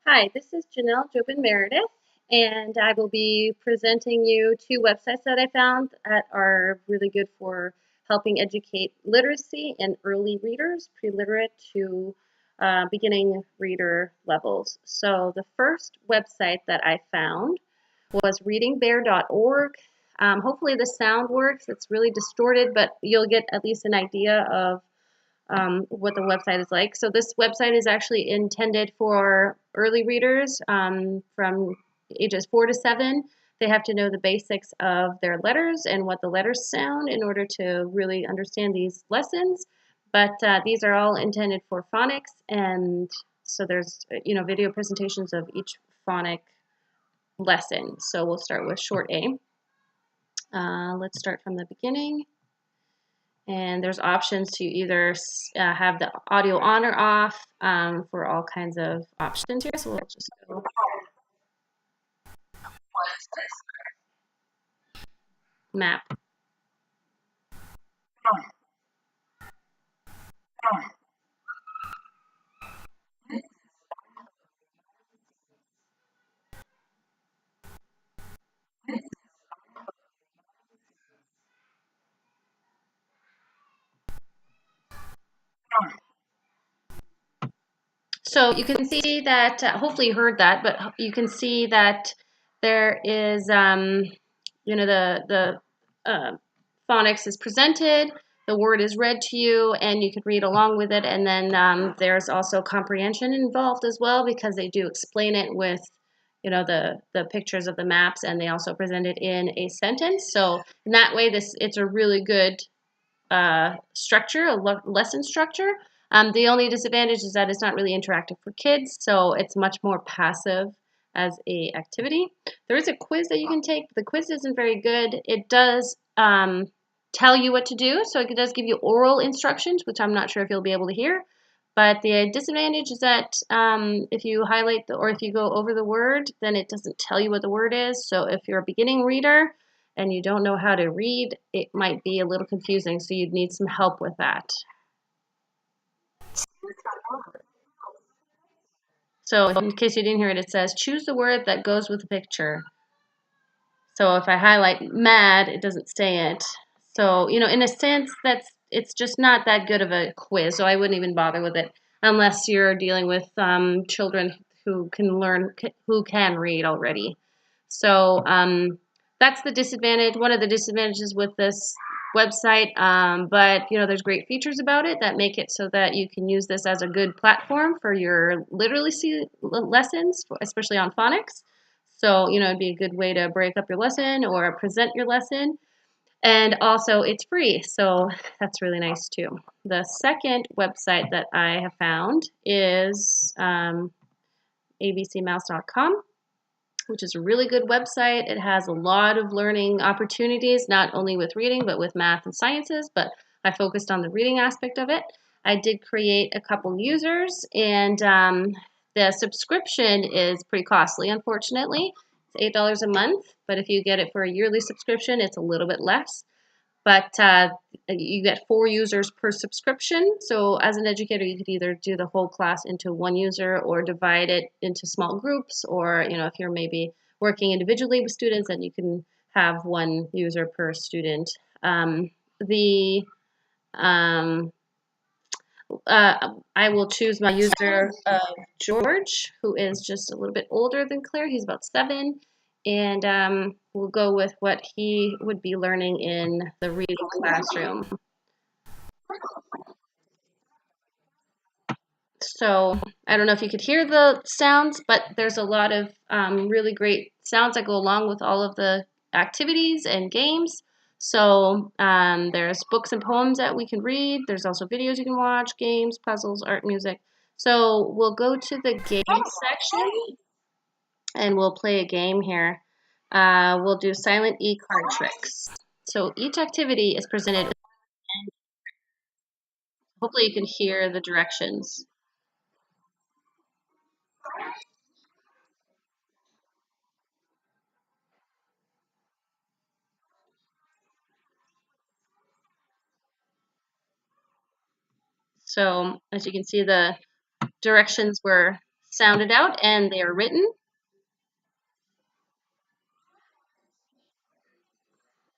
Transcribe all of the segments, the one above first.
Hi, this is Janelle Jobin Meredith, and I will be presenting you two websites that I found that are really good for helping educate literacy in early readers, pre-literate to beginning reader levels. So the first website that I found was readingbear.org. Hopefully the sound works. It's really distorted, but you'll get at least an idea of what the website is like. So this website is actually intended for early readers from ages 4 to 7. They have to know the basics of their letters and what the letters sound in order to really understand these lessons. But these are all intended for phonics, and so there's video presentations of each phonic lesson. So we'll start with short A. Let's start from the beginning. And there's options to either have the audio on or off for all kinds of options here. So we'll just go map. So you can see that, hopefully you heard that, but you can see that there is, the phonics is presented, the word is read to you, and you can read along with it. And then there's also comprehension involved as well, because they do explain it with, the pictures of the maps, and they also present it in a sentence. So in that way, it's a really good structure, a lesson structure. The only disadvantage is that it's not really interactive for kids, so it's much more passive as a activity. There is a quiz that you can take. The quiz isn't very good. It does tell you what to do, so it does give you oral instructions, which I'm not sure if you'll be able to hear. But the disadvantage is that if you highlight or if you go over the word, then it doesn't tell you what the word is. So if you're a beginning reader and you don't know how to read, it might be a little confusing, so you'd need some help with that. So in case you didn't hear it, it says choose the word that goes with the picture. So if I highlight mad, it doesn't say it. So, in a sense, it's just not that good of a quiz, so I wouldn't even bother with it unless you're dealing with children who can read already. So that's the disadvantage, one of the disadvantages with this website. But there's great features about it that make it so that you can use this as a good platform for your literacy lessons, especially on phonics. So, it'd be a good way to break up your lesson or present your lesson. And also, it's free, so that's really nice too. The second website that I have found is abcmouse.com, which is a really good website. It has a lot of learning opportunities, not only with reading, but with math and sciences, but I focused on the reading aspect of it. I did create a couple users, and the subscription is pretty costly, unfortunately. It's $8 a month, but if you get it for a yearly subscription, it's a little bit less. But you get 4 users per subscription. So as an educator, you could either do the whole class into one user or divide it into small groups. Or, if you're maybe working individually with students, then you can have one user per student. The I will choose my user George, who is just a little bit older than Claire. He's about 7. And we'll go with what he would be learning in the reading classroom. So I don't know if you could hear the sounds, but there's a lot of really great sounds that go along with all of the activities and games. So there's books and poems that we can read. There's also videos you can watch, games, puzzles, art, music. So we'll go to the game section and we'll play a game here. We'll do silent E card tricks. So each activity is presented, and hopefully you can hear the directions. So as you can see, the directions were sounded out and they are written.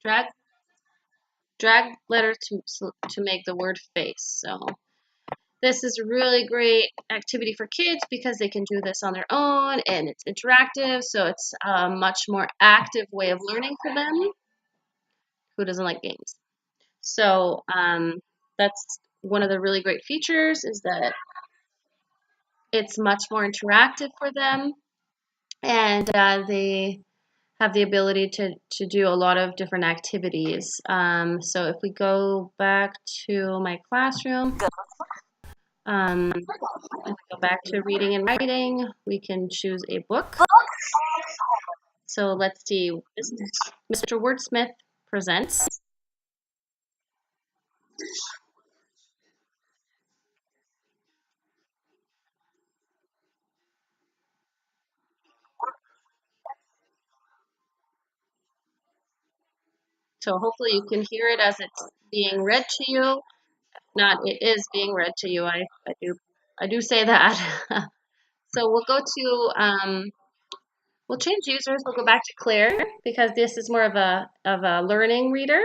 Drag drag letters to make the word face. So this is a really great activity for kids because they can do this on their own and it's interactive, so it's a much more active way of learning for them. Who doesn't like games? So that's one of the really great features is that it's much more interactive for them, and they have the ability to do a lot of different activities. So if we go back to my classroom, if we go back to reading and writing, we can choose a book. So let's see, Mr. Wordsmith presents. So hopefully you can hear it as it's being read to you. If not, it is being read to you. I do say that. So we'll go to we'll change users. We'll go back to Claire because this is more of a learning reader.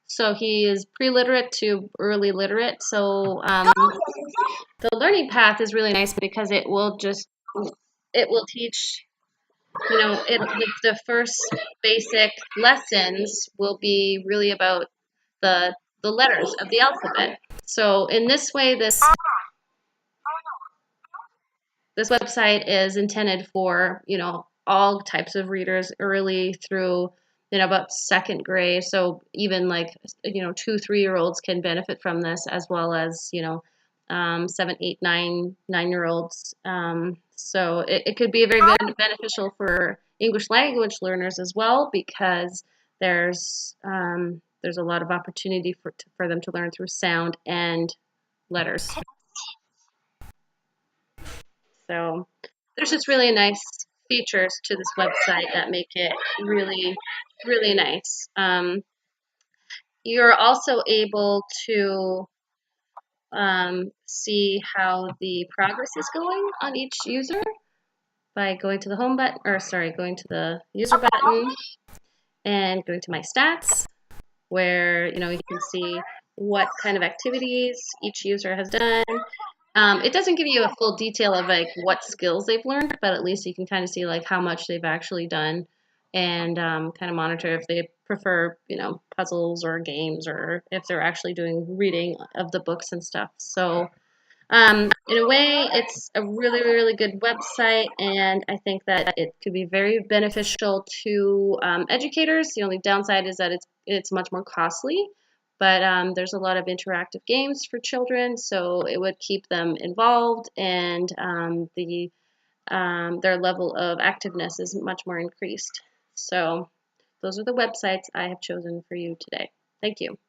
So he is pre-literate to early literate. So the learning path is really nice because it will teach, the first basic lessons will be really about the letters of the alphabet. So in this way, this website is intended for, all types of readers early through, about second grade. So even like, 2, 3 year olds can benefit from this as well as, 7, 8, 9 year olds. So it could be very beneficial for English language learners as well because there's a lot of opportunity for them to learn through sound and letters. So there's just really nice features to this website that make it really, really nice. You're also able to see how the progress is going on each user by going to the home button, or sorry, going to the user button and going to my stats, where you can see what kind of activities each user has done. It doesn't give you a full detail of like what skills they've learned, but at least you can kind of see like how much they've actually done and kind of monitor if they prefer, puzzles or games or if they're actually doing reading of the books and stuff. So in a way, it's a really, really good website, and I think that it could be very beneficial to educators. The only downside is that it's much more costly, but there's a lot of interactive games for children, so it would keep them involved, and their level of activeness is much more increased. So those are the websites I have chosen for you today. Thank you.